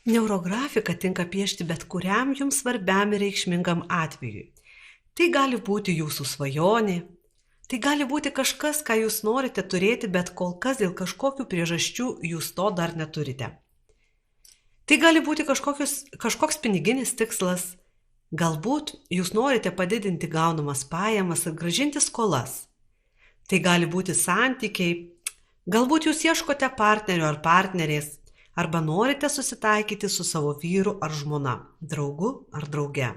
Neurografika tinka piešti bet kuriam jums svarbiam ir reikšmingam atvejui. Tai gali būti jūsų svajonė, tai gali būti kažkas, ką jūs norite turėti, bet kol kas dėl kažkokių priežasčių jūs to dar neturite. Tai gali būti kažkoks piniginis tikslas. Galbūt jūs norite padidinti gaunamas pajamas ir grąžinti skolas. Tai gali būti santykiai. Galbūt jūs ieškote partnerio ar partnerės, arba norite susitaikyti su savo vyru ar žmona, draugu ar drauge.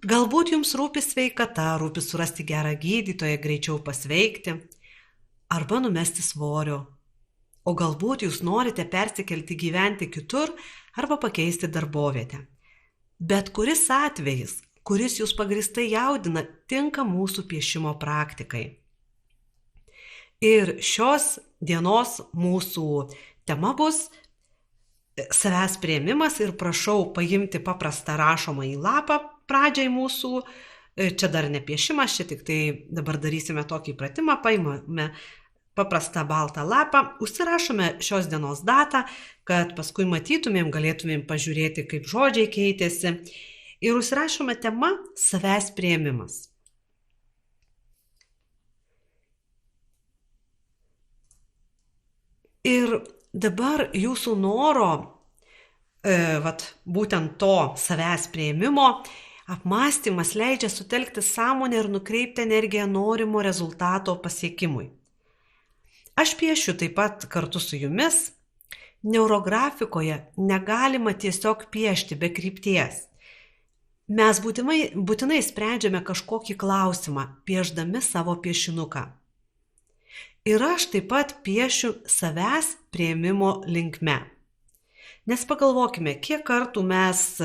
Galbūt jums rūpi sveikata, rūpi surasti gerą gydytoją, greičiau pasveikti, arba numesti svorio. O galbūt jūs norite persikelti gyventi kitur arba pakeisti darbovietę. Bet kuris atvejis, kuris jūs pagrįstai jaudina, tinka mūsų piešimo praktikai. Ir šios dienos mūsų tema bus savęs priėmimas ir prašau paimti paprastą rašomąjį lapą pradžiai mūsų. Čia dar ne piešimas, čia tik tai dabar darysime tokį pratimą, paimame paprastą baltą lapą, užsirašome šios dienos datą, kad paskui matytumėm, galėtumėm pažiūrėti, kaip žodžiai keitėsi. Ir užsirašome temą savęs priėmimas. Ir dabar jūsų noro, būtent to savęs priėmimo, apmąstymas leidžia sutelkti sąmonę ir nukreipti energiją norimo rezultato pasiekimui. Aš piešiu taip pat kartu su jumis. Neurografikoje negalima tiesiog piešti be krypties. Mes būtinai sprendžiame kažkokį klausimą, piešdami savo piešinuką. Ir aš taip pat piešiu savęs priėmimo linkme. Nes pagalvokime, kiek kartų mes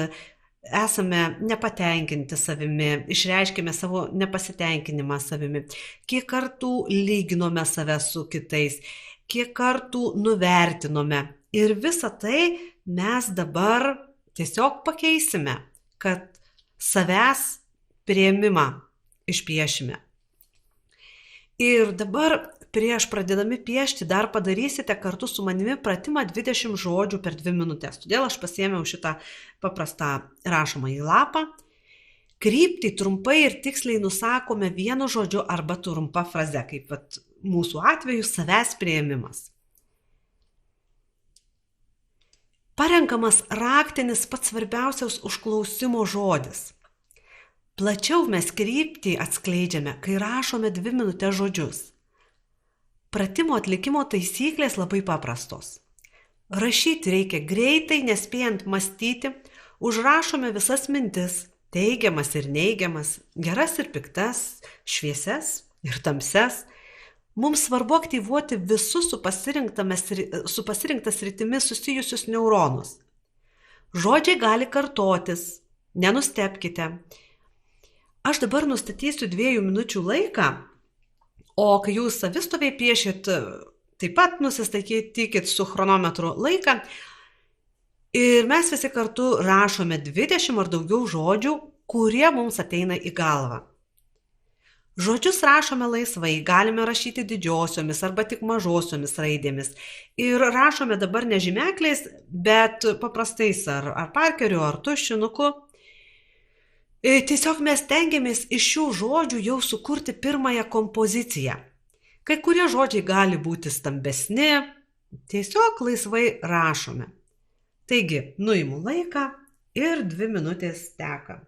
esame nepatenkinti savimi, išreiškime savo nepasitenkinimą savimi, kiek kartų lyginome save su kitais, kiek kartų nuvertinome. Ir visą tai mes dabar tiesiog pakeisime, kad savęs priėmimą išpiešime. Ir dabar prieš pradėdami piešti dar padarysite kartu su manimi pratimą 20 žodžių per 2 minutės. Todėl aš pasiėmiau šitą paprastą rašomąjį lapą. Kryptį trumpai ir tiksliai nusakome vienu žodžiu arba trumpa fraze, kaip mūsų atveju savęs priėmimas. Parenkamas raktinis pats svarbiausias užklausimo žodis. Plačiau mes kryptį atskleidžiame, kai rašome 2 minutės žodžius. Pratimo atlikimo taisyklės labai paprastos. Rašyti reikia greitai, nespėjant mąstyti, užrašome visas mintis, teigiamas ir neigiamas, geras ir piktas, šviesias ir tamsias. Mums svarbu aktyvuoti visus su pasirinkta sritimi susijusius neuronus. Žodžiai gali kartotis, nenustebkite. Aš dabar nustatysiu 2 minučių laiką, o kai jūs savistoviai piešit, taip pat nusistatykit su chronometru laiką ir mes visi kartu rašome 20 ar daugiau žodžių, kurie mums ateina į galvą. Žodžius rašome laisvai, galime rašyti didžiosiomis arba tik mažosiomis raidėmis. Ir rašome dabar ne žymekliais, bet paprastais ar parkeriu, ar tušinuku. Tiesiog mes stengiamės iš šių žodžių jau sukurti pirmąją kompoziciją. Kai kurie žodžiai gali būti stambesni, tiesiog laisvai rašome. Taigi, nuimu laiką ir 2 minutės teka.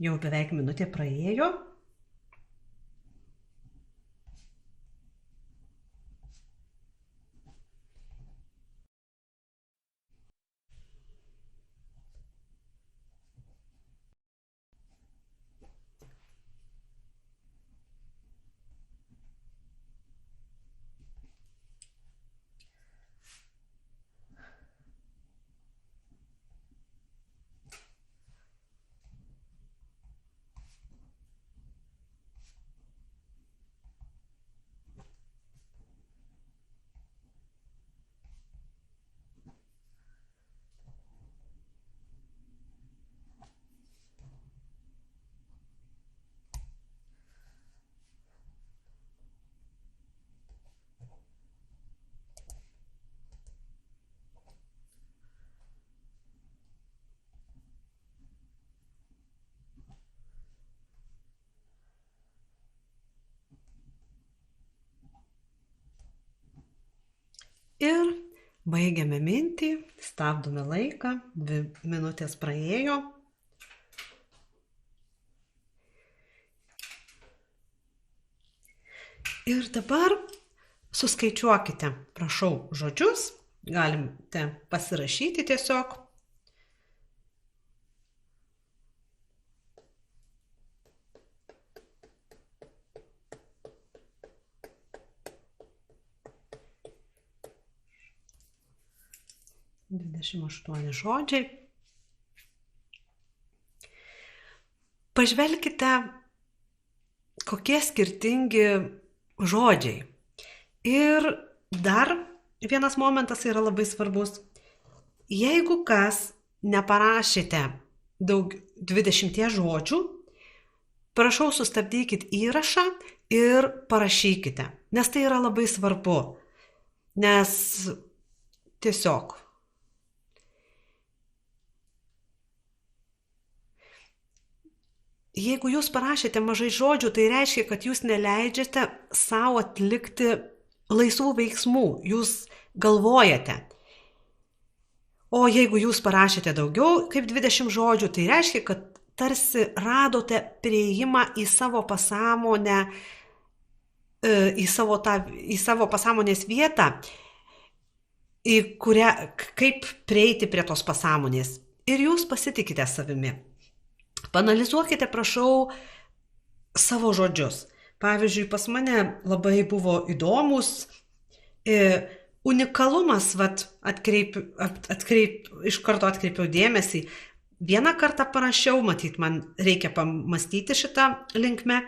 Jau beveik minutė praėjo. Ir baigiame mintį, stabdome laiką, 2 minutės praėjo. Ir dabar suskaičiuokite, prašau, žodžius, galite pasirašyti tiesiog. Dvidešimt 8 žodžiai. Pažvelkite, kokie skirtingi žodžiai. Ir dar vienas momentas yra labai svarbus. Jeigu kas neparašėte 20 žodžių, prašau sustabdykit įrašą ir parašykite, nes tai yra labai svarbu. Nes tiesiog jeigu jūs parašėte mažai žodžių, tai reiškia, kad jūs neleidžiate savo atlikti laisvų veiksmų, jūs galvojate. O jeigu jūs parašėte daugiau kaip 20 žodžių, tai reiškia, kad tarsi radote prieimą į savo pasąmonę, į savo pasąmonės vietą, į kurią, kaip prieiti prie tos pasąmonės. Ir jūs pasitikite savimi. Panalizuokite, prašau, savo žodžius. Pavyzdžiui, pas mane labai buvo įdomus unikalumas, iš karto atkreipiau dėmesį. Vieną kartą parašiau, matyt, man reikia pamastyti šitą linkmę.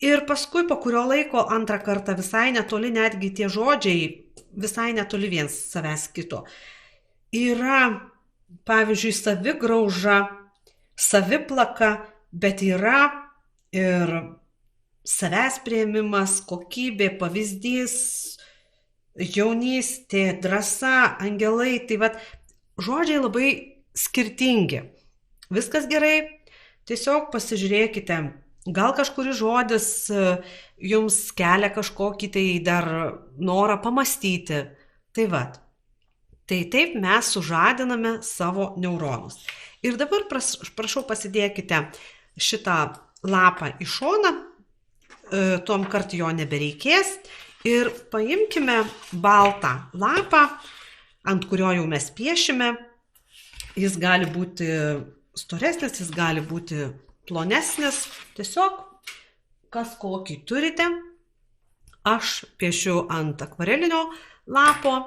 Ir paskui po kurio laiko antrą kartą visai netoli, netgi tie žodžiai visai netoli viens savęs kito. Yra, pavyzdžiui, savigrauža, saviplaka, bet yra ir savęs priėmimas, kokybė, pavyzdys, jaunystė, drąsa, angelai. Tai žodžiai labai skirtingi. Viskas gerai, tiesiog pasižiūrėkite, gal kažkuris žodis jums kelia kažkokį tai dar norą pamastyti. Tai taip mes sužadiname savo neuronus. Ir dabar prašau pasidėkite šitą lapą į šoną, tuom kart jo nebereikės. Ir paimkime baltą lapą, ant kurio jau mes piešime. Jis gali būti storesnis, jis gali būti plonesnis. Tiesiog, kas kokį turite. Aš piešiu ant akvarelinio lapo.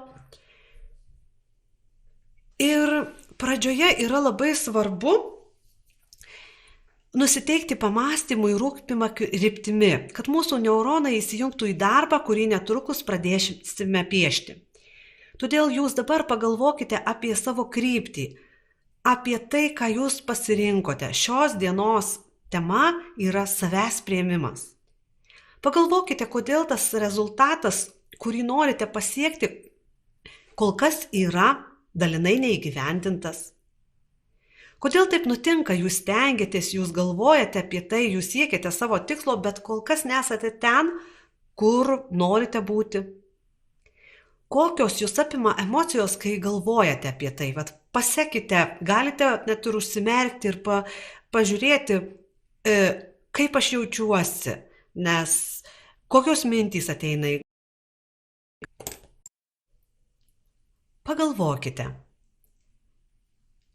Ir pradžioje yra labai svarbu nusiteikti pamąstymui rūpimą kryptimi, kad mūsų neuronai įsijungtų į darbą, kurį netrukus pradėsime piešti. Todėl jūs dabar pagalvokite apie savo kryptį, apie tai, ką jūs pasirinkote. Šios dienos tema yra savęs priėmimas. Pagalvokite, kodėl tas rezultatas, kurį norite pasiekti, kol kas yra dalinai neįgyvendintas. Kodėl taip nutinka? Jūs stengiatės, jūs galvojate apie tai, jūs siekiate savo tikslo, bet kol kas nesate ten, kur norite būti. Kokios jūs apima emocijos, kai galvojate apie tai? Pasekite, galite net ir užsimerkti ir pažiūrėti, kaip aš jaučiuosi, nes kokios mintys ateina į... Pagalvokite.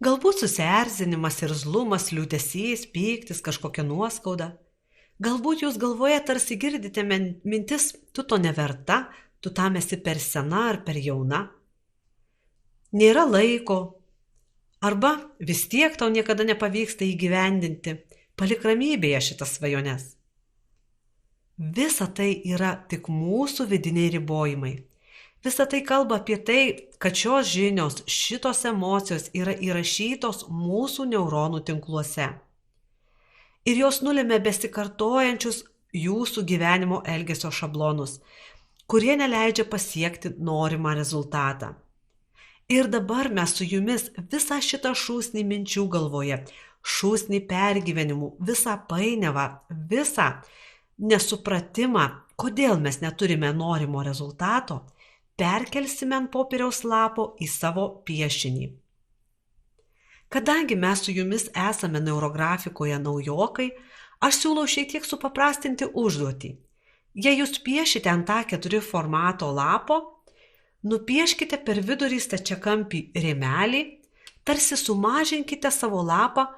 Galbūt susierzinimas, irzlumas, liūdesys, pyktis, kažkokia nuoskauda. Galbūt jūs galvoje tarsi girdite mintis, tu to neverta, tu tam esi per sena ar per jauna. Nėra laiko. Arba vis tiek tau niekada nepavyksta įgyvendinti. Palik ramybėje šitas svajones. Visa tai yra tik mūsų vidiniai ribojimai. Visa tai kalba apie tai, kad šios žinios, šitos emocijos yra įrašytos mūsų neuronų tinkluose. Ir jos nulėmė besikartojančius jūsų gyvenimo elgesio šablonus, kurie neleidžia pasiekti norimą rezultatą. Ir dabar mes su jumis visą šitą šūsnį minčių galvoje, šūsnį pergyvenimų, visą painiavą, visą nesupratimą, kodėl mes neturime norimo rezultato, perkelsime ant popieriaus lapo į savo piešinį. Kadangi mes su jumis esame neurografikoje naujokai, aš siūlau šiek tiek supaprastinti užduotį. Jei jūs piešite ant A4 formato lapo, nupieškite per vidurį stačiakampį rėmelį, tarsi sumažinkite savo lapą,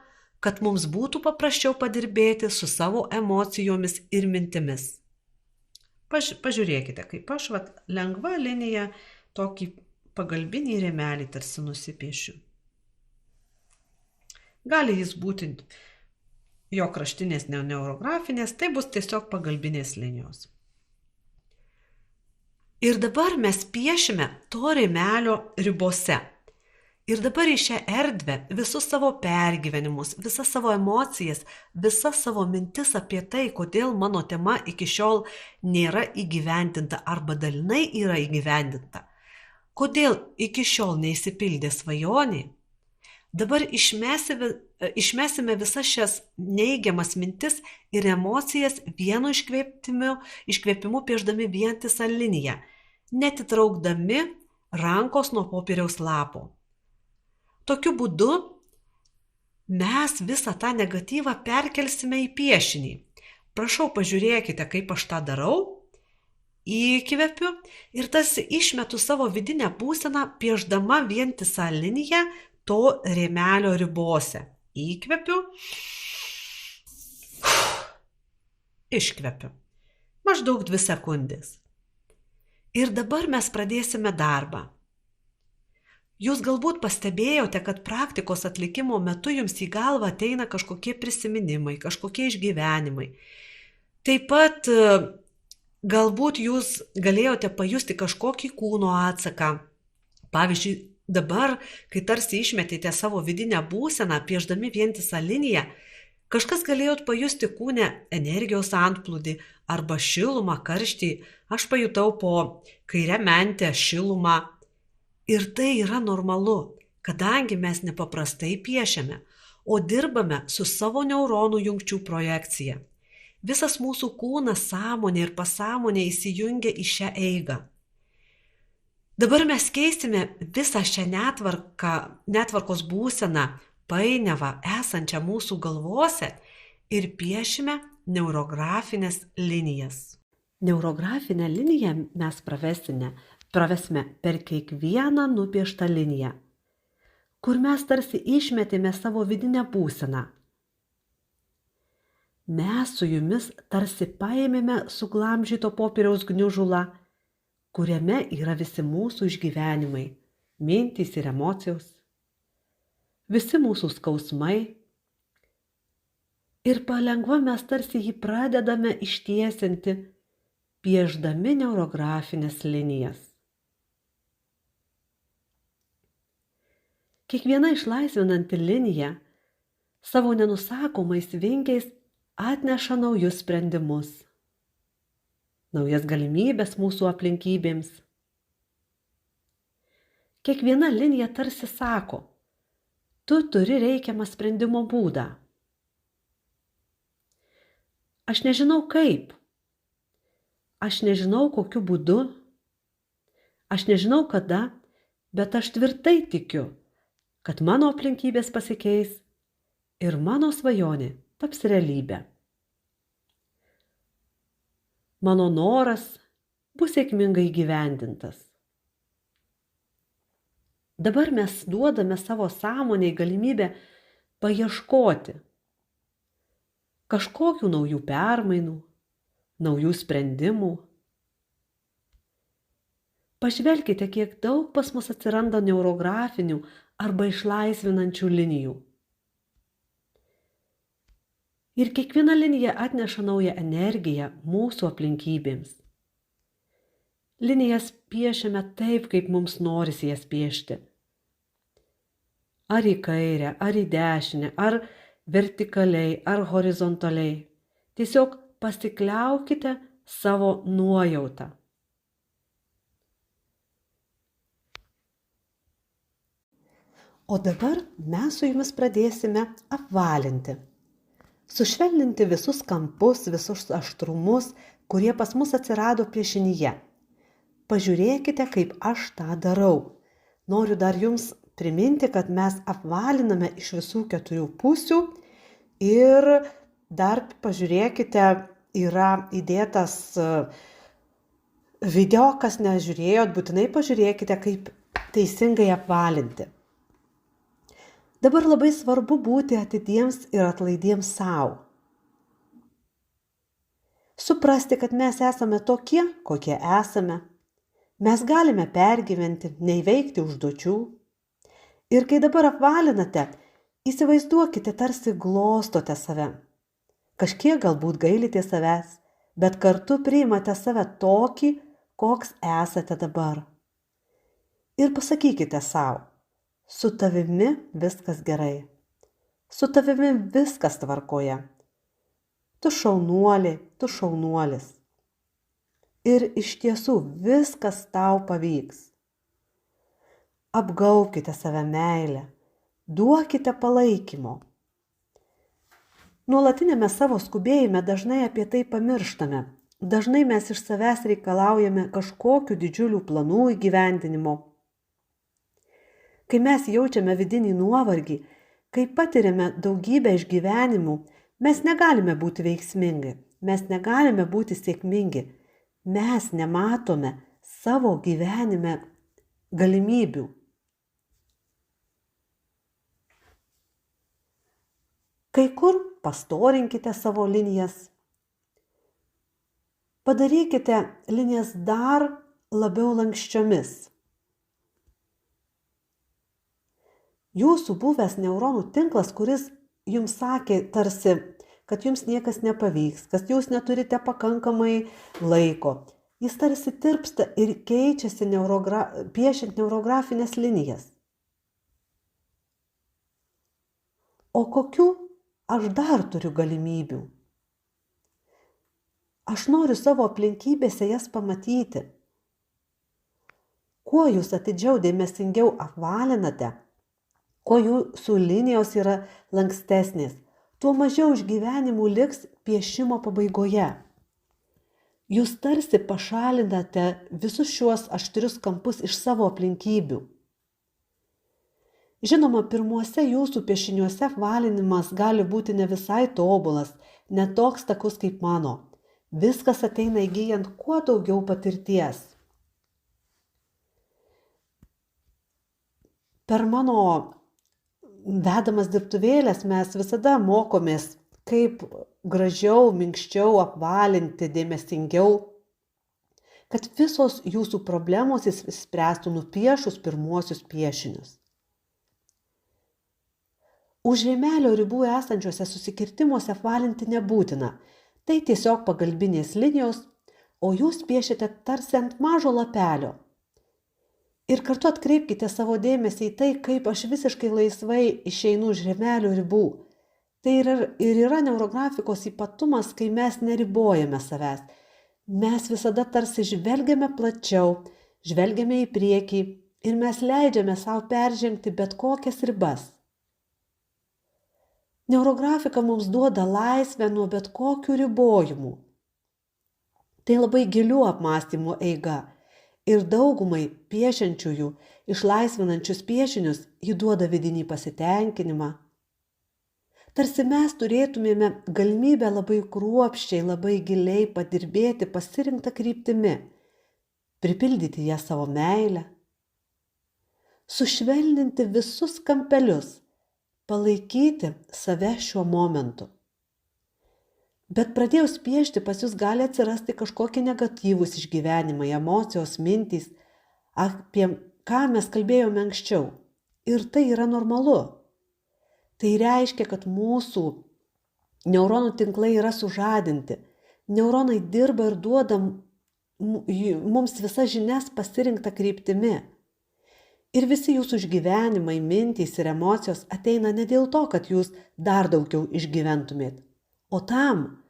kad mums būtų paprasčiau padirbėti su savo emocijomis ir mintimis. Pažiūrėkite, kaip aš lengva linija tokį pagalbinį rėmelį tarsi nusipiešiu. Gali jis būti jo kraštinės neurografinės, tai bus tiesiog pagalbinės linijos. Ir dabar mes piešime to rėmelio ribose. Ir dabar į šią erdvę visus savo pergyvenimus, visas savo emocijas, visas savo mintis apie tai, kodėl mano tema iki šiol nėra įgyvendinta arba dalinai yra įgyvendinta, kodėl iki šiol neįsipildė svajonė, dabar išmesime visas šias neigiamas mintis ir emocijas vienu iškvėpimu piešdami vientisą liniją, netitraukdami rankos nuo popieriaus lapo. Tokiu būdu mes visą tą negatyvą perkelsime į piešinį. Prašau, pažiūrėkite, kaip aš tą darau. Įkvepiu ir tarsi išmetu savo vidinę būseną, piešdama vientisą liniją to rėmelio ribose. Įkvepiu. Iškvepiu. Maždaug 2 sekundės. Ir dabar mes pradėsime darbą. Jūs galbūt pastebėjote, kad praktikos atlikimo metu jums į galvą ateina kažkokie prisiminimai, kažkokie išgyvenimai. Taip pat galbūt jūs galėjote pajusti kažkokį kūno atsaką. Pavyzdžiui, dabar, kai tarsi išmetėte savo vidinę būseną, piešdami vientisą liniją, kažkas galėjot pajusti kūne energijos antplūdį arba šilumą, karštį. Aš pajutau po kairę mentę šilumą. Ir tai yra normalu, kadangi mes nepaprastai piešiame, o dirbame su savo neuronų jungčių projekcija. Visas mūsų kūnas, sąmonė ir pasąmonė įsijungia į šią eigą. Dabar mes keisime visą šią netvarkos būseną, painiavą esančią mūsų galvose ir piešime neurografinės linijas. Neurografinę liniją mes pravesime per kiekvieną nupieštą liniją, kur mes tarsi išmetėme savo vidinę būseną. Mes su jumis tarsi paėmėme suglamžyto popieriaus gniužulą, kuriame yra visi mūsų išgyvenimai, mintys ir emocijos, visi mūsų skausmai. Ir palengva mes tarsi jį pradedame ištiesinti, piešdami neurografinės linijas. Kiekviena išlaisvinanti linija savo nenusakomais vingiais atneša naujus sprendimus, naujas galimybės mūsų aplinkybėms. Kiekviena linija tarsi sako, tu turi reikiamą sprendimo būdą. Aš nežinau kaip, aš nežinau kokiu būdu, aš nežinau kada, bet aš tvirtai tikiu, kad mano aplinkybės pasikeis ir mano svajonė taps realybė. Mano noras bus sėkmingai įgyvendintas. Dabar mes duodame savo sąmonei galimybę paieškoti kažkokių naujų permainų, naujų sprendimų. Pažvelkite, kiek daug pas mus atsiranda neurografinių arba išlaisvinančių linijų. Ir kiekviena linija atneša naują energiją mūsų aplinkybėms. Linijas piešiame taip, kaip mums norisi jas piešti. Ar į kairę, ar į dešinę, ar vertikaliai, ar horizontaliai. Tiesiog pasikliaukite savo nuojautą. O dabar mes su jumis pradėsime apvalinti. Sušvelninti visus kampus, visus aštrumus, kurie pas mus atsirado piešinyje. Pažiūrėkite, kaip aš tą darau. Noriu dar jums priminti, kad mes apvaliname iš visų 4 pusių ir dar pažiūrėkite, yra įdėtas video, kas nežiūrėjot, būtinai pažiūrėkite, kaip teisingai apvalinti. Dabar labai svarbu būti atidiems ir atlaidiems savo. Suprasti, kad mes esame tokie, kokie esame. Mes galime pergyventi, neįveikti užduočių. Ir kai dabar apvalinate, įsivaizduokite, tarsi glostote save. Kažkiek galbūt gailite savęs, bet kartu priimate save tokį, koks esate dabar. Ir pasakykite savo, su tavimi viskas gerai. Su tavimi viskas tvarkoje. Tu šaunuolė, tu šaunuolis. Ir iš tiesų viskas tau pavyks. Apgaubkite save meilę, duokite palaikymo. Nuolatinėme savo skubėjime dažnai apie tai pamirštame. Dažnai mes iš savęs reikalaujame kažkokių didžiulių planų įgyvendinimo. Kai mes jaučiame vidinį nuovargį, kai patiriame daugybę išgyvenimų, mes negalime būti veiksmingi, mes negalime būti sėkmingi, mes nematome savo gyvenime galimybių. Kai kur pastorinkite savo linijas. Padarykite linijas dar labiau lankščiomis. Jūsų buvęs neuronų tinklas, kuris jums sakė tarsi, kad jums niekas nepavyks, kad jūs neturite pakankamai laiko, jis tarsi tirpsta ir keičiasi piešiant neurografinės linijas. O kokių aš dar turiu galimybių? Aš noriu savo aplinkybėse jas pamatyti. Kuo jūs atidžiau, dėmesingiau apvalinate, kuo jūsų linijos yra lankstesnės, tuo mažiau išgyvenimų liks piešimo pabaigoje. Jūs tarsi pašalinate visus šiuos aštrius kampus iš savo aplinkybių. Žinoma, pirmuose jūsų piešiniuose apvalinimas gali būti ne visai tobulas, ne toks takus kaip mano. Viskas ateina įgyjant kuo daugiau patirties. Per mano vedamas dirbtuvėlės mes visada mokomės, kaip gražiau, minkščiau apvalinti, dėmesingiau, kad visos jūsų problemos išspręstų nupiešus pirmuosius piešinius. Už rėmelio ribų esančiuose susikirtimuose apvalinti nebūtina. Tai tiesiog pagalbinės linijos, o jūs piešiate tarsi ant mažo lapelio. Ir kartu atkreipkite savo dėmesį į tai, kaip aš visiškai laisvai išeinu už rėmelio ribų. Tai ir yra neurografikos ypatumas, kai mes neribojame savęs. Mes visada tarsi žvelgiame plačiau, žvelgiame į priekį ir mes leidžiame savo peržengti bet kokias ribas. Neurografika mums duoda laisvę nuo bet kokių ribojimų. Tai labai gilių apmąstymų eiga ir daugumai piešiančiųjų, išlaisvinančius piešinius, ji duoda vidinį pasitenkinimą. Tarsi mes turėtumėme galimybę labai kruopščiai, labai giliai padirbėti pasirinktą kryptimi, pripildyti ją savo meilę, sušvelninti visus kampelius, palaikyti save šiuo momentu. Bet pradėjus piešti, pas jūs gali atsirasti kažkokie negatyvūs išgyvenimai, emocijos, mintys, apie ką mes kalbėjome anksčiau. Ir tai yra normalu. Tai reiškia, kad mūsų neuronų tinklai yra sužadinti. Neuronai dirba ir duoda mums visas žinias pasirinktą kryptimi. Ir visi jūsų išgyvenimai, mintys ir emocijos ateina ne dėl to, kad jūs dar daugiau išgyventumėt, o tam,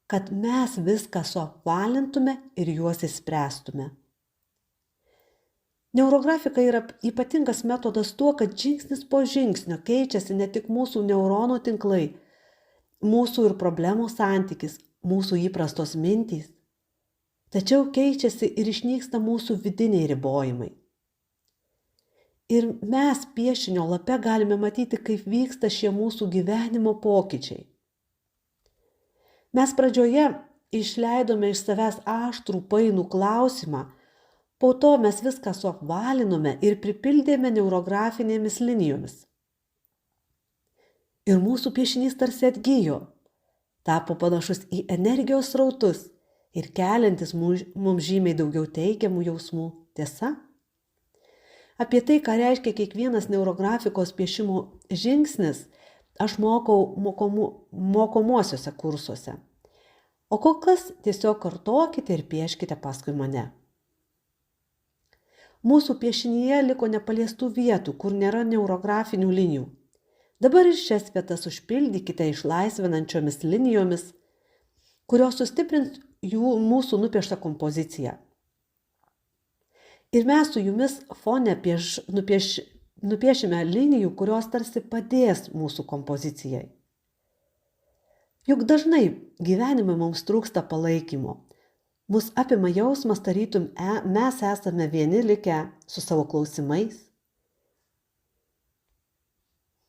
kad mes viską suapvalintume ir juos išspręstume. Neurografika yra ypatingas metodas tuo, kad žingsnis po žingsnio keičiasi ne tik mūsų neuronų tinklai, mūsų ir problemų santykis, mūsų įprastos mintys, tačiau keičiasi ir išnyksta mūsų vidiniai ribojimai. Ir mes piešinio lape galime matyti, kaip vyksta šie mūsų gyvenimo pokyčiai. Mes pradžioje išleidome iš savęs aštrų painų klausimą, po to mes viską suapvalinome ir pripildėme neurografinėmis linijomis. Ir mūsų piešinys tarsi atgijo, tapo panašus į energijos srautus ir keliantis mums žymiai daugiau teigiamų jausmų. Tiesa? Apie tai, ką reiškia kiekvienas neurografikos piešimo žingsnis, aš mokau mokomuosiuose kursuose. O kol kas tiesiog kartokite ir pieškite paskui mane. Mūsų piešinyje liko nepaliestų vietų, kur nėra neurografinių linijų. Dabar ir šias vietas užpildykite išlaisvinančiomis linijomis, kurios sustiprins mūsų nupieštą kompoziciją. Ir mes su jumis fone nupiešime linijų, kurios tarsi padės mūsų kompozicijai. Juk dažnai gyvenime mums trūksta palaikymo. Mus apima jausmas, tarytum mes esame vieni likę su savo klausimais.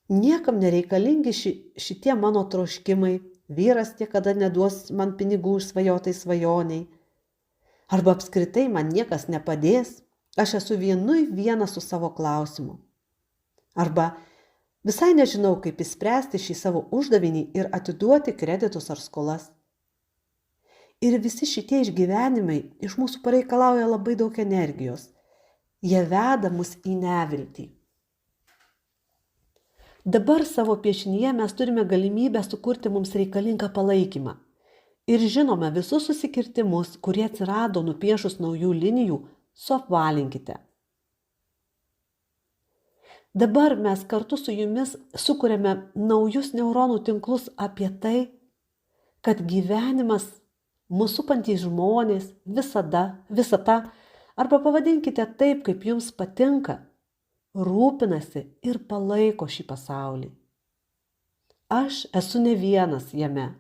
Niekam nereikalingi šitie mano troškimai, vyras niekada neduos man pinigų išsvajotai svajoniai. Arba apskritai man niekas nepadės, aš esu vienas su savo klausimu. Arba visai nežinau, kaip išspręsti šį savo uždavinį ir atiduoti kreditus ar skolas. Ir visi šitie išgyvenimai iš mūsų pareikalauja labai daug energijos. Jie veda mus į neviltį. Dabar savo piešinyje mes turime galimybę sukurti mums reikalingą palaikymą. Ir žinome visus susikirtimus, kurie atsirado nupiešus naujų linijų, suapvalinkite. Dabar mes kartu su jumis sukuriame naujus neuronų tinklus apie tai, kad gyvenimas, mūsų supantys žmonės, visata, arba pavadinkite taip, kaip jums patinka, rūpinasi ir palaiko šį pasaulį. Aš esu ne vienas jame.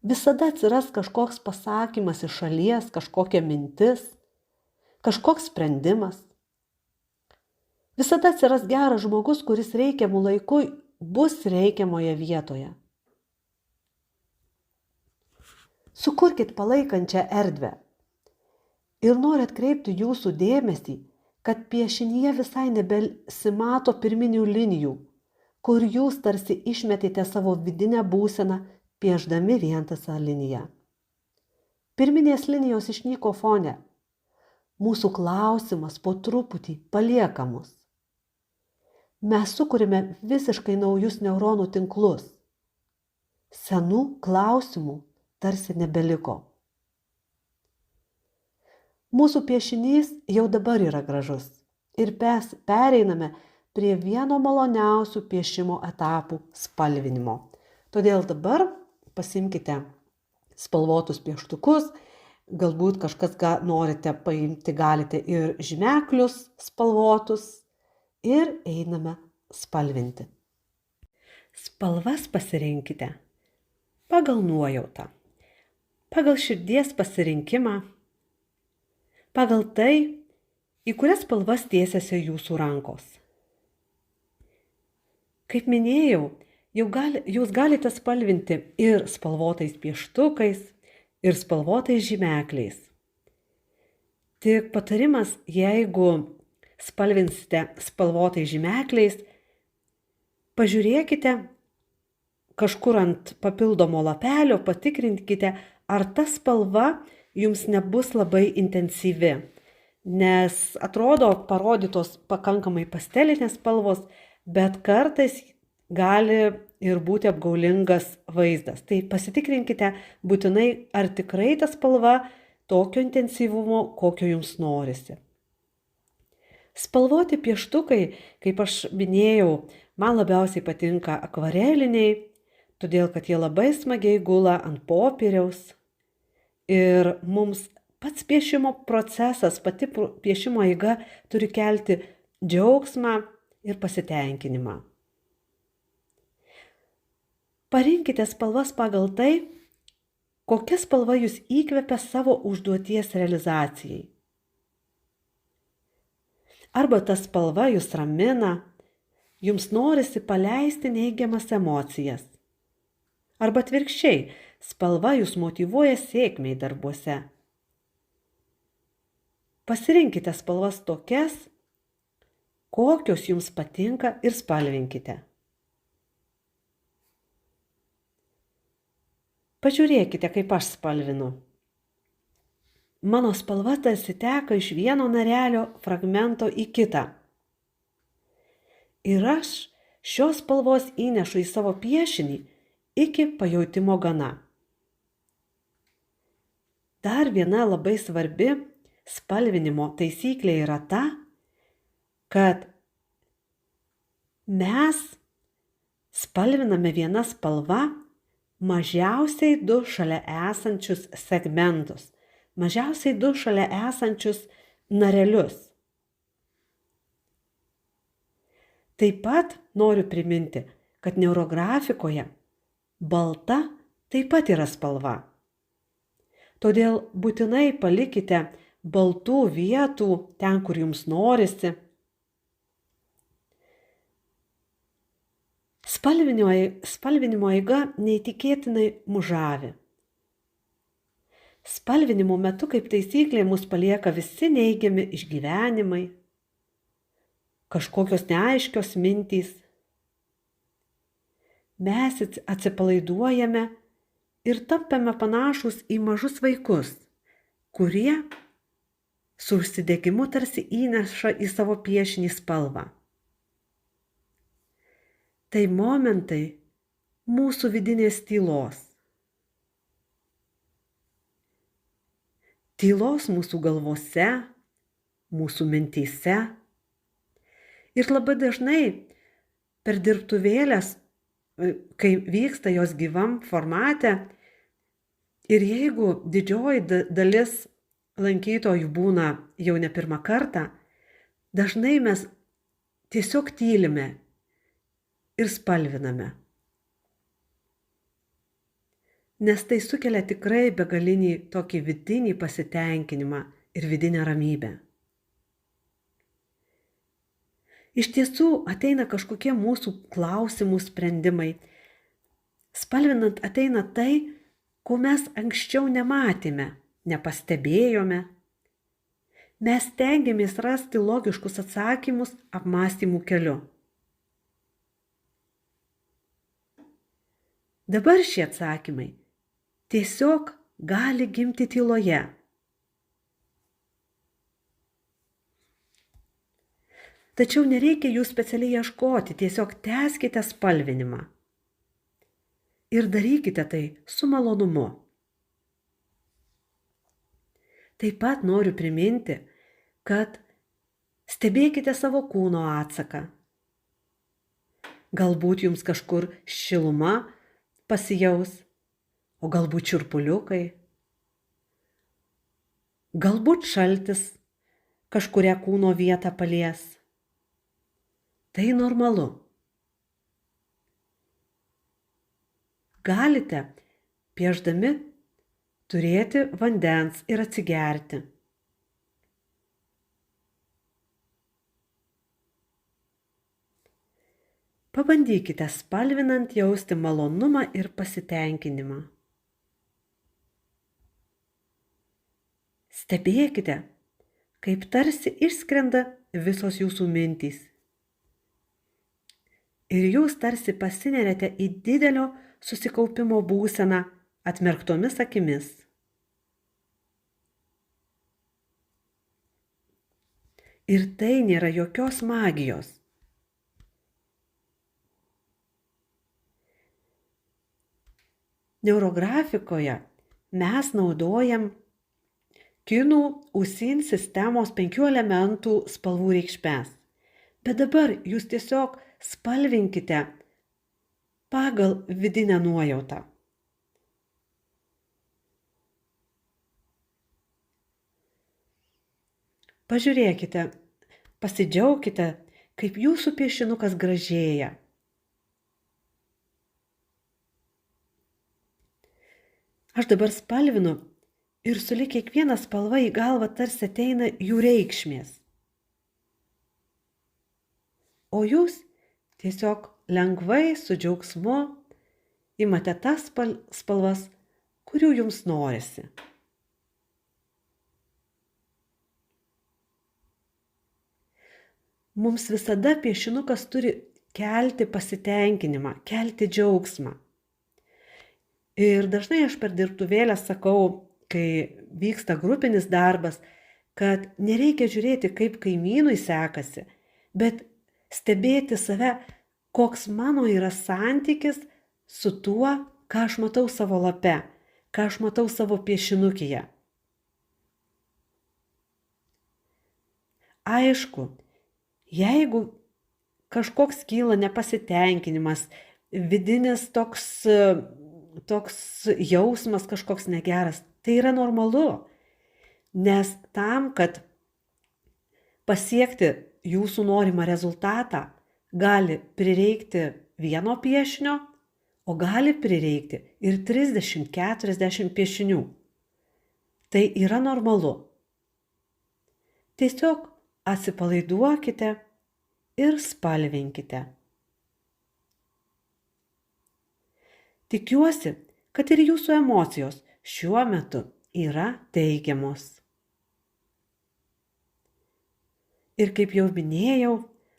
Visada atsiras kažkoks pasakymas iš šalies, kažkokia mintis, kažkoks sprendimas. Visada atsiras geras žmogus, kuris reikiamų laiku bus reikiamoje vietoje. Sukurkit palaikančią erdvę. Ir noriu atkreipti jūsų dėmesį, kad piešinyje visai nebesimato pirminių linijų, kur jūs tarsi išmetėte savo vidinę būseną, piešdami vientisą liniją. Pirminės linijos išnyko fone. Mūsų klausimas po truputį palieka mus. Mes sukūrėme visiškai naujus neuronų tinklus. Senų klausimų tarsi nebeliko. Mūsų piešinys jau dabar yra gražus ir pereiname prie vieno maloniausių piešimo etapų – spalvinimo. Todėl dabar pasimkite spalvotus pieštukus, galbūt kažkas norite paimti, galite ir žymeklius spalvotus ir einame spalvinti. Spalvas pasirinkite pagal nuojautą, pagal širdies pasirinkimą, pagal tai, į kurias spalvas tiesiasi jūsų rankos. Kaip minėjau, jūs galite spalvinti ir spalvotais pieštukais, ir spalvotais žymekliais. Tik patarimas, jeigu spalvinsite spalvotais žymekliais, pažiūrėkite kažkur ant papildomo lapelio, patikrinkite, ar ta spalva jums nebus labai intensyvi. Nes atrodo parodytos pakankamai pastelinės spalvos, bet kartais gali ir būti apgaulingas vaizdas. Tai pasitikrinkite būtinai, ar tikrai ta spalva tokio intensyvumo, kokio jums norisi. Spalvoti pieštukai, kaip aš minėjau, man labiausiai patinka akvareliniai, todėl kad jie labai smagiai gula ant popieriaus ir mums pats piešimo procesas, pati piešimo eiga turi kelti džiaugsmą ir pasitenkinimą. Parinkite spalvas pagal tai, kokia spalva jūs įkvepia savo užduoties realizacijai. Arba ta spalva jūs ramina, jums norisi paleisti neigiamas emocijas. Arba atvirkščiai, spalva jūs motyvuoja sėkmei darbuose. Pasirinkite spalvas tokias, kokios jums patinka ir spalvinkite. Pažiūrėkite, kaip aš spalvinu. Mano spalva tarsi teka iš vieno narelio fragmento į kitą. Ir aš šios spalvos įnešu į savo piešinį iki pajautimo gana. Dar viena labai svarbi spalvinimo taisyklė yra ta, kad mes spalviname vieną spalvą mažiausiai 2 šalia esančius segmentus, mažiausiai 2 šalia esančius narelius. Taip pat noriu priminti, kad neurografikoje balta taip pat yra spalva. Todėl būtinai palikite baltų vietų ten, kur jums norisi. Spalvinimo eiga neįtikėtinai mužavi. Spalvinimo metu, kaip taisyklė, mus palieka visi neigiami išgyvenimai, kažkokios neaiškios mintys. Mes atsipalaiduojame ir tampame panašūs į mažus vaikus, kurie su užsidegimu tarsi įneša į savo piešinį spalvą. Tai momentai mūsų vidinės tylos. Tylos mūsų galvose, mūsų mintyse. Ir labai dažnai per dirbtuvėlės, kai vyksta jos gyvam formate, ir jeigu didžioji dalis lankytojų būna jau ne pirmą kartą, dažnai mes tiesiog tylime ir spalviname. Nes tai sukelia tikrai begalinį tokį vidinį pasitenkinimą ir vidinę ramybę. Iš tiesų ateina kažkokie mūsų klausimų sprendimai. Spalvinant ateina tai, ko mes anksčiau nematėme, nepastebėjome. Mes stengiamės rasti logiškus atsakymus apmąstymų keliu. Dabar šie atsakymai tiesiog gali gimti tyloje. Tačiau nereikia jų specialiai ieškoti, tiesiog tęskite spalvinimą. Ir darykite tai su malonumu. Taip pat noriu priminti, kad stebėkite savo kūno atsaką. Galbūt jums kažkur šiluma pasijaus, o galbūt šiurpuliukai. Galbūt šaltis kažkurią kūno vietą palies. Tai normalu. Galite, piešdami, turėti vandens ir atsigerti. Pabandykite spalvinant jausti malonumą ir pasitenkinimą. Stebėkite, kaip tarsi išskrenda visos jūsų mintys. Ir jūs tarsi pasineriate į didelio susikaupimo būseną atmerktomis akimis. Ir tai nėra jokios magijos. Neurografikoje mes naudojam kinų Usin sistemos 5 elementų spalvų reikšmes. Bet dabar jūs tiesiog spalvinkite pagal vidinę nuojautą. Pažiūrėkite, pasidžiaukite, kaip jūsų piešinukas gražėja. Aš dabar spalvinu ir sulig kiekviena spalva į galvą tarsi ateina jų reikšmės. O jūs tiesiog lengvai su džiaugsmu imate tas spalvas, kurių jums norisi. Mums visada piešinukas turi kelti pasitenkinimą, kelti džiaugsmą. Ir dažnai aš per dirbtuvėlę sakau, kai vyksta grupinis darbas, kad nereikia žiūrėti, kaip kaimynui sekasi, bet stebėti save, koks mano yra santykis su tuo, ką aš matau savo lape, ką aš matau savo piešinukėje. Aišku, jeigu kažkoks kyla nepasitenkinimas, vidinis toks jausmas kažkoks negeras, tai yra normalu, nes tam, kad pasiekti jūsų norimą rezultatą, gali prireikti vieno piešinio, o gali prireikti ir 30-40 piešinių. Tai yra normalu. Tiesiog atsipalaiduokite ir spalvinkite. Tikiuosi, kad ir jūsų emocijos šiuo metu yra teigiamos. Ir kaip jau minėjau,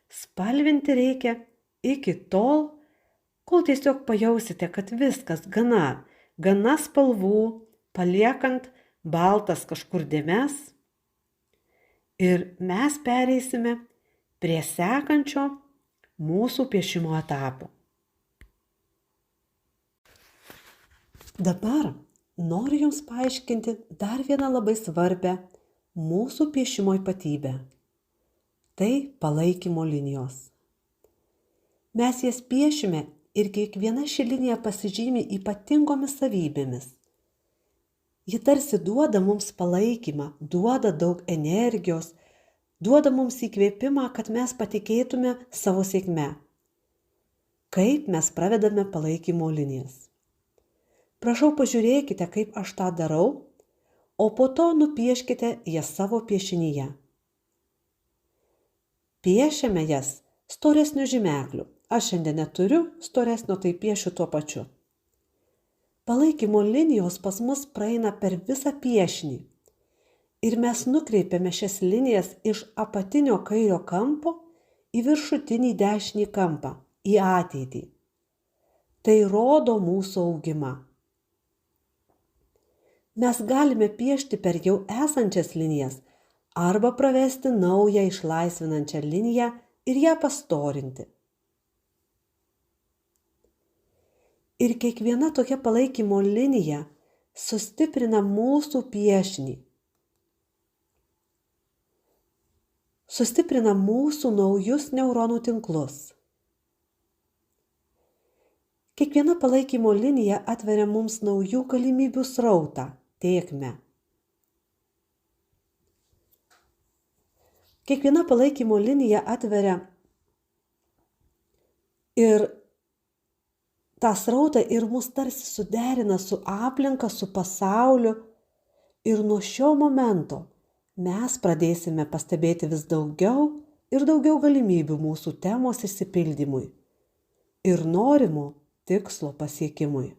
spalvinti reikia iki tol, kol tiesiog pajausite, kad viskas gana spalvų, paliekant baltas kažkur dėmes. Ir mes pereisime prie sekančio mūsų piešimo etapo. Dabar noriu Jums paaiškinti dar vieną labai svarbią mūsų piešimo ypatybę. Tai palaikymo linijos. Mes jas piešime ir kiekviena ši linija pasižymi ypatingomis savybėmis. Ji tarsi duoda mums palaikymą, duoda daug energijos, duoda mums įkvėpimą, kad mes patikėtume savo sėkme. Kaip mes pravedame palaikymo linijas? Prašau, pažiūrėkite, kaip aš tą darau, o po to nupieškite jas savo piešinyje. Piešiame jas storesniu žymekliu. Aš šiandien neturiu storesnio, tai piešiu tuo pačiu. Palaikymo linijos pas mus praeina per visą piešinį. Ir mes nukreipiame šias linijas iš apatinio kairio kampo į viršutinį dešinį kampą, į ateitį. Tai rodo mūsų augimą. Mes galime piešti per jau esančias linijas arba pravesti naują išlaisvinančią liniją ir ją pastorinti. Ir kiekviena tokia palaikymo linija sustiprina mūsų piešinį, sustiprina mūsų naujus neuronų tinklus. Kiekviena palaikymo linija atveria mums naujų galimybių srautą, tėkmę. Kiekviena palaikymo linija atveria ir tą srautą ir mus tarsi suderina su aplinka, su pasauliu. Ir nuo šio momento mes pradėsime pastebėti vis daugiau ir daugiau galimybių mūsų temos išsipildymui. ir norimo tikslo pasiekimui.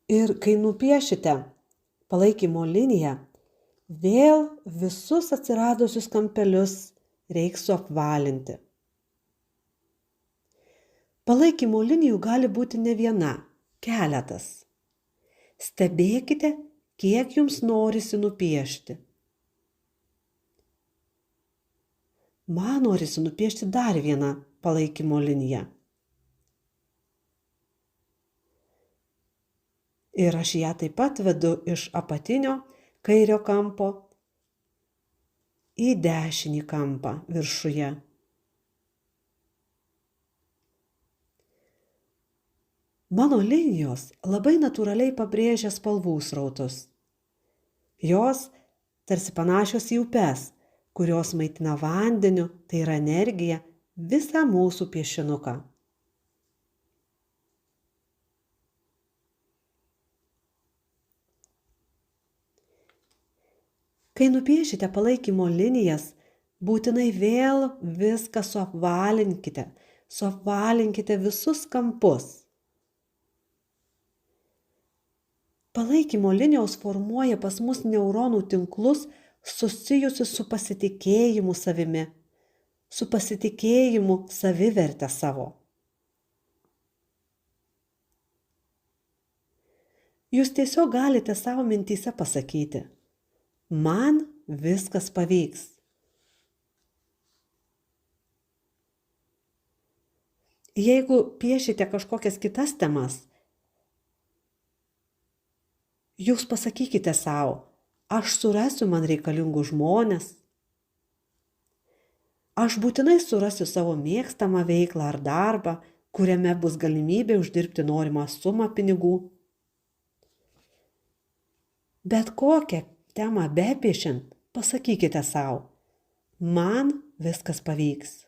Ir kai nupiešite palaikymo liniją, vėl visus atsiradusius kampelius reiks suapvalinti. Palaikymo linijų gali būti ne viena, keletas. Stebėkite, kiek jums norisi nupiešti. Man norisi nupiešti dar vieną palaikymo liniją. Ir aš ją taip pat vedu iš apatinio kairio kampo į dešinį kampą viršuje. Mano linijos labai natūraliai pabrėžia spalvų srautus. Jos tarsi panašios į upes, kurios maitina vandeniu, tai yra energija, visą mūsų piešinuką. Kai nupiešite palaikymo linijas, būtinai vėl viską suapvalinkite visus kampus. Palaikymo linijos formuoja pas mus neuronų tinklus susijusius su pasitikėjimu savimi, su pasitikėjimu saviverte savo. Jūs tiesiog galite savo mintyse pasakyti: man viskas pavyks. Jeigu piešite kažkokias kitas temas, jūs pasakykite savo: aš surasiu man reikalingus žmones, aš būtinai surasiu savo mėgstamą veiklą ar darbą, kuriame bus galimybė uždirbti norimą sumą pinigų. Bet kokią temą bepiešiant, pasakykite savo: man viskas pavyks.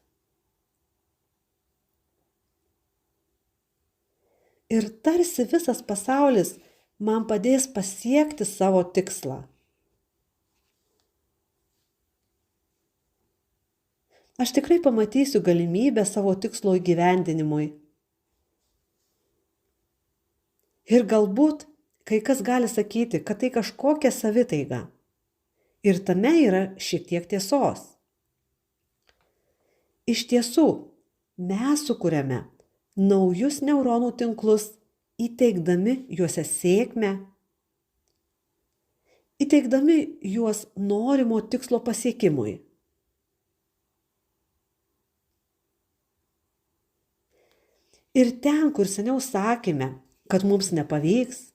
Ir tarsi visas pasaulis man padės pasiekti savo tikslą. Aš tikrai pamatysiu galimybę savo tikslo įgyvendinimui. Ir galbūt kai kas gali sakyti, kad tai kažkokia savitaiga. Ir tame yra šiek tiek tiesos. Iš tiesų, mes sukuriame naujus neuronų tinklus, įteikdami juose sėkmę, įteikdami juos norimo tikslo pasiekimui. Ir ten, kur seniau sakėme, kad mums nepavyks,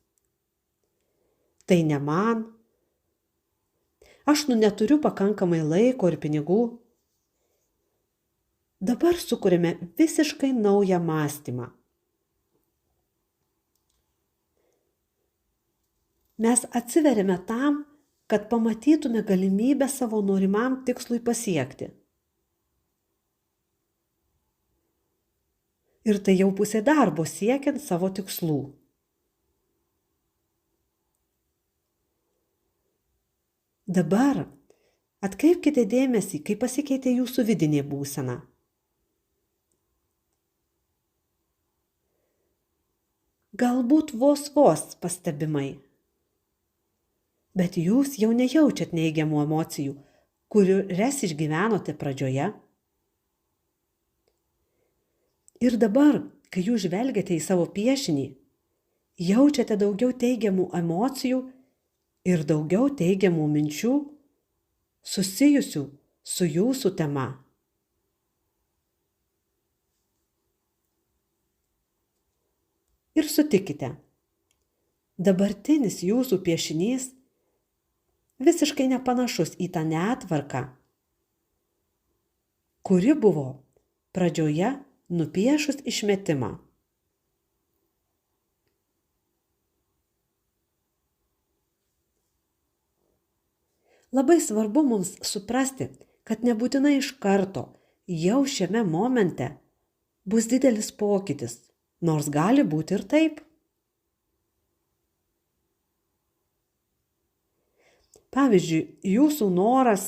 tai ne man, aš neturiu pakankamai laiko ir pinigų, dabar sukuriame visiškai naują mąstymą. Mes atsiveriame tam, kad pamatytume galimybę savo norimam tikslui pasiekti. Ir tai jau pusė darbo siekiant savo tikslų. Dabar atkreipkite dėmesį, kaip pasikeitė jūsų vidinė būsena. Galbūt vos pastebimai, bet jūs jau nejaučiat neigiamų emocijų, kurias išgyvenote pradžioje. Ir dabar, kai jūs žvelgiate į savo piešinį, jaučiate daugiau teigiamų emocijų ir daugiau teigiamų minčių susijusių su jūsų tema. Ir sutikite, dabartinis jūsų piešinys visiškai nepanašus į tą netvarką, kuri buvo pradžioje nupiešus išmetimą. Labai svarbu mums suprasti, kad nebūtinai iš karto, jau šiame momente, bus didelis pokytis, nors gali būti ir taip. Pavyzdžiui, jūsų noras,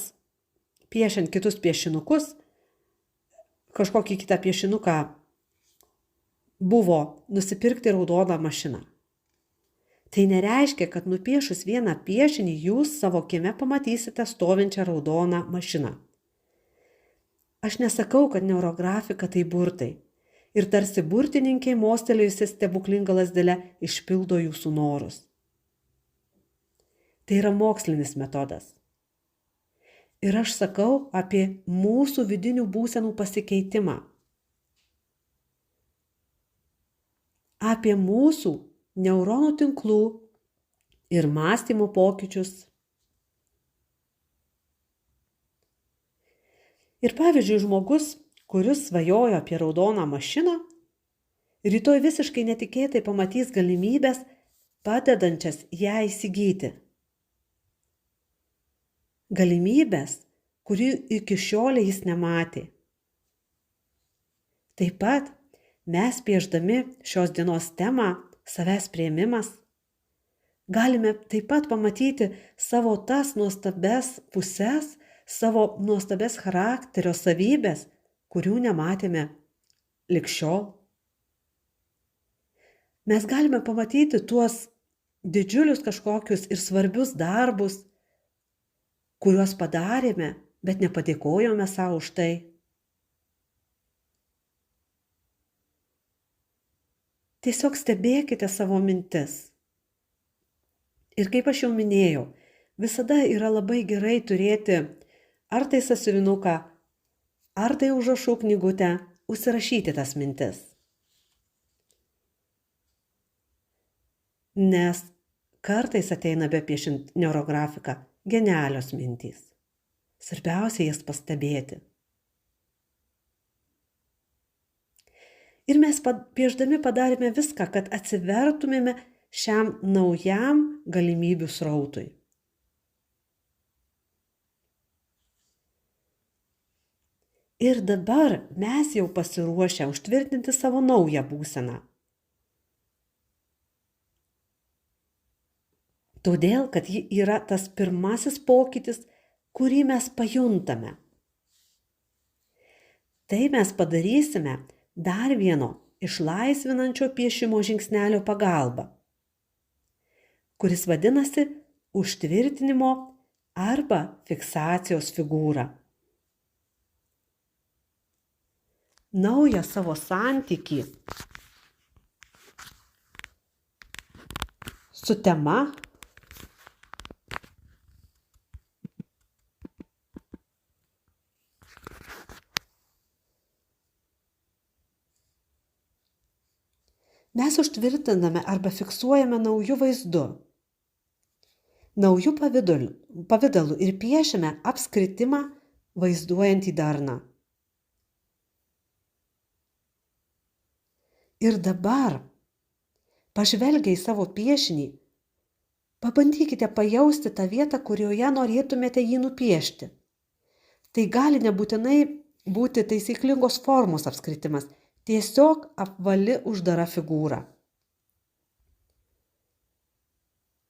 piešiant kitus piešinukus, kažkokį kitą piešinuką buvo nusipirkti raudoną mašiną. Tai nereiškia, kad nupiešus vieną piešinį jūs savo kieme pamatysite stovinčią raudoną mašiną. Aš nesakau, kad neurografika tai burtai. Ir tarsi burtininkai mostelėjusi stebuklingą lazdelę išpildo jūsų norus. Tai yra mokslinis metodas. Ir aš sakau apie mūsų vidinių būsenų pasikeitimą. Apie mūsų neuronų tinklų ir mąstymo pokyčius. Ir pavyzdžiui, žmogus, kuris svajojo apie raudoną mašiną, rytoj visiškai netikėtai pamatys galimybės, padedančias ją įsigyti. Galimybės, kurių iki šiol jis nematė. Taip pat mes piešdami šios dienos temą savęs priėmimas, galime taip pat pamatyti savo tas nuostabes puses, savo nuostabes charakterio savybės, kurių nematėme lig šiol. Mes galime pamatyti tuos didžiulius kažkokius ir svarbius darbus, kuriuos padarėme, bet nepadėkojome savo už tai. Tiesiog stebėkite savo mintis. Ir kaip aš jau minėjau, visada yra labai gerai turėti ar tai sąsiuvinuką, ar tai užrašų knygutę, užsirašyti tas mintis. Nes kartais ateina bepiešint neurografiką genialios mintys. Svarbiausia jas pastebėti. Ir mes piešdami padarėme viską, kad atsivertumėme šiam naujam galimybių srautui. Ir dabar mes jau pasiruošę užtvirtinti savo naują būseną. Todėl, kad ji yra tas pirmasis pokytis, kurį mes pajuntame. Tai mes padarysime dar vieno išlaisvinančio piešimo žingsnelio pagalba, kuris vadinasi užtvirtinimo arba fiksacijos figūra. Naują savo santykį su tema mes užtvirtiname arba fiksuojame naujų vaizdu, naujų pavidalų ir piešiame apskritimą vaizduojantį darną. Ir dabar, pažvelgę į savo piešinį, pabandykite pajausti tą vietą, kurioje norėtumėte jį nupiešti. Tai gali nebūtinai būti taisyklingos formos apskritimas, tiesiog apvali uždara figūra.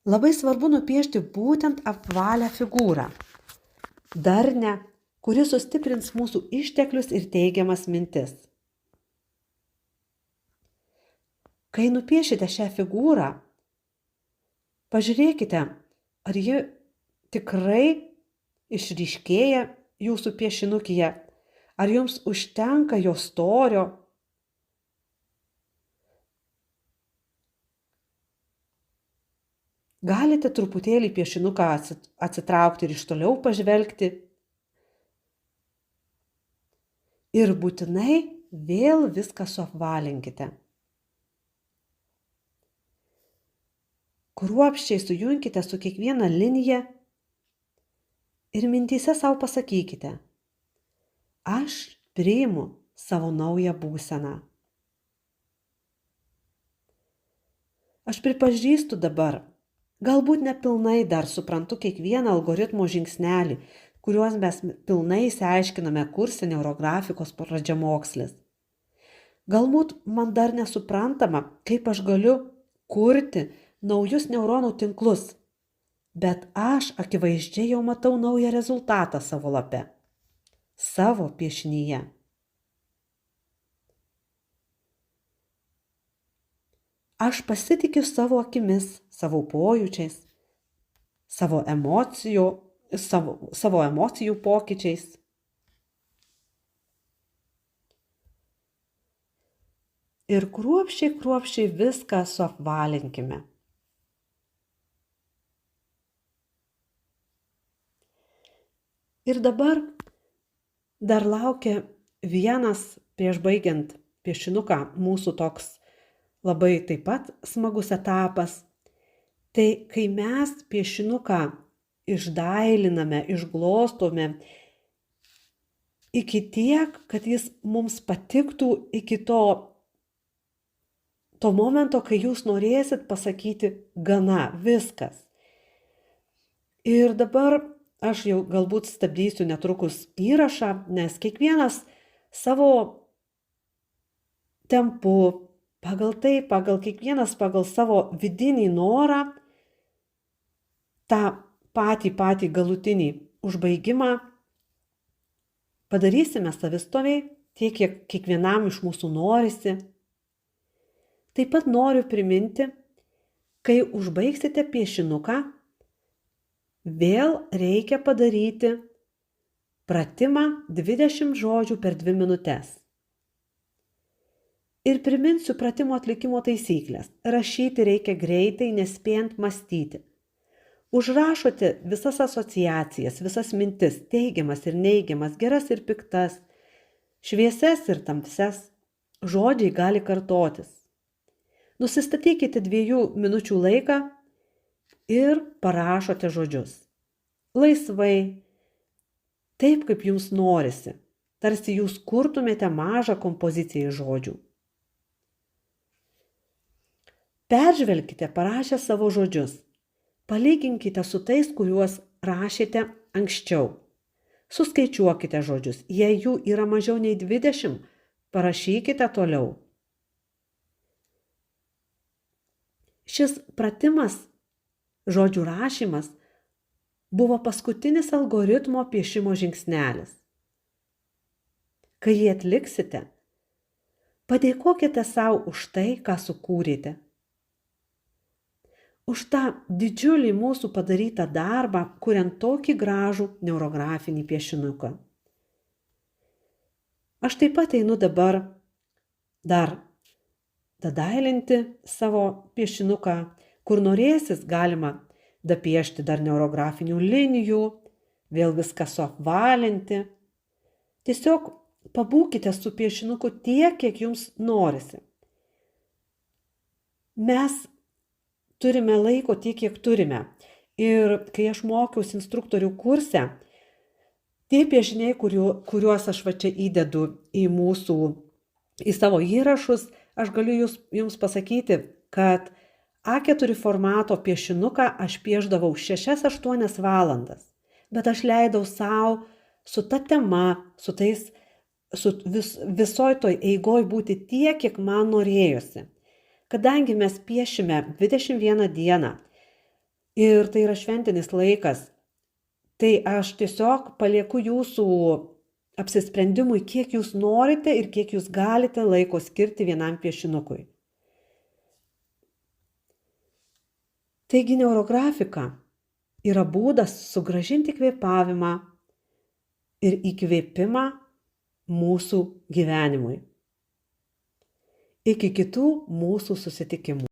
Labai svarbu nupiešti būtent apvalią figūrą, darnią, kuri sustiprins mūsų išteklius ir teigiamas mintis. Kai nupiešite šią figūrą, pažiūrėkite, ar ji tikrai išryškėja jūsų piešinukyje, ar jums užtenka jo storio. Galite truputėlį piešinuką atsitraukti ir iš toliau pažvelgti. Ir būtinai vėl viską suapvalinkite. Kruopščiai sujunkite su kiekviena linija ir mintyse savo pasakykite: aš priimu savo naują būseną. Aš pripažįstu dabar, galbūt nepilnai dar suprantu kiekvieną algoritmo žingsnelį, kuriuos mes pilnai išsiaiškiname kurse neurografikos pradžiamokslis. Galbūt man dar nesuprantama, kaip aš galiu kurti naujus neuronų tinklus, bet aš akivaizdžiai jau matau naują rezultatą savo lape, savo piešinyje. Aš pasitikiu savo akimis, savo pojūčiais, savo emocijų pokyčiais. Ir kruopščiai viską suapvalinkime. Ir dabar dar laukia vienas, prieš baigiant piešinuką, mūsų toks labai taip pat smagus etapas. Tai kai mes piešinuką išdailiname, išglostome iki tiek, kad jis mums patiktų iki to momento, kai jūs norėsit pasakyti gana, viskas. Ir dabar aš jau galbūt stabdysiu netrukus įrašą, nes kiekvienas savo tempu, kiekvienas pagal savo vidinį norą, tą patį galutinį užbaigimą padarysime savistoviai, tiek, kiek kiekvienam iš mūsų norisi. Taip pat noriu priminti, kai užbaigsite piešinuką, vėl reikia padaryti pratimą 20 žodžių per 2 minutes. Ir priminsiu pratimo atlikimo taisyklės. Rašyti reikia greitai, nespėjant mąstyti. Užrašote visas asociacijas, visas mintis, teigiamas ir neigiamas, geras ir piktas, šviesias ir tamsias. Žodžiai gali kartotis. Nusistatykite 2 minučių laiką ir parašote žodžius. Laisvai, taip kaip jums norisi, tarsi jūs kurtumėte mažą kompoziciją žodžių. Peržvelkite parašę savo žodžius. Palyginkite su tais, kuriuos rašėte anksčiau. Suskaičiuokite žodžius. Jei jų yra mažiau nei 20, parašykite toliau. Šis pratimas, žodžių rašymas, buvo paskutinis algoritmo piešimo žingsnelis. Kai jį atliksite, padėkokite savo už tai, ką sukūrėte. Už tą didžiulį mūsų padarytą darbą, kuriant tokį gražų neurografinį piešinuką. Aš taip pat einu dabar dar dadailinti savo piešinuką, kur norėsis galima dapiešti dar neurografinių linijų, vėl viską suapvalinti. Tiesiog pabūkite su piešinuku tiek, kiek jums norisi. Mes turime laiko tiek, kiek turime. Ir kai aš mokiausi instruktorių kurse, tie piešiniai, kuriuos aš va čia įdedu į savo įrašus, aš galiu jums pasakyti, kad A4 formato piešinuką aš piešdavau 6-8 valandas, bet aš leidau savo su ta tema, visoj toj eigoj būti tiek, kiek man norėjosi. Kadangi mes piešime 21 dieną ir tai yra šventinis laikas, tai aš tiesiog palieku jūsų apsisprendimui, kiek jūs norite ir kiek jūs galite laiko skirti vienam piešinukui. Taigi neurografika yra būdas sugrąžinti kvėpavimą ir įkvėpimą mūsų gyvenimui. Iki kitų mūsų susitikimų.